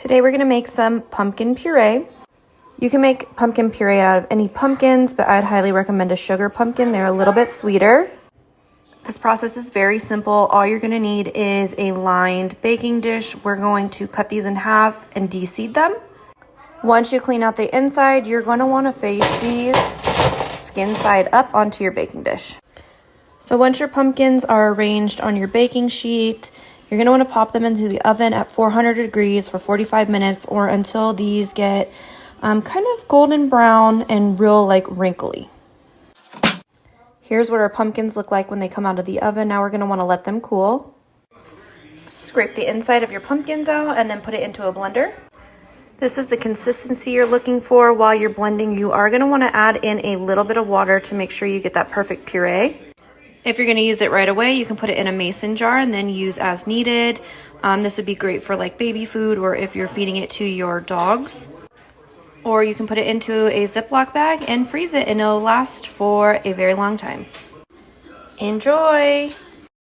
Today we're gonna make some pumpkin puree. You can make pumpkin puree out of any pumpkins, but I'd highly recommend a sugar pumpkin. They're a little bit sweeter. This process is very simple. All you're gonna need is a lined baking dish. We're going to cut these in half and de-seed them. Once you clean out the inside, you're gonna wanna face these skin side up onto your baking dish. So once your pumpkins are arranged on your baking sheet, you're going to want to pop them into the oven at 400 degrees for 45 minutes or until these get kind of golden brown and real wrinkly. Here's what our pumpkins look like when they come out of the oven. Now we're going to want to let them cool. Scrape the inside of your pumpkins out and then put it into a blender. This is the consistency you're looking for. While you're blending, you are going to want to add in a little bit of water to make sure you get that perfect puree. If you're going to use it right away, you can put it in a mason jar and then use as needed. This would be great for baby food or if you're feeding it to your dogs. Or you can put it into a Ziploc bag and freeze it and it'll last for a very long time. Enjoy!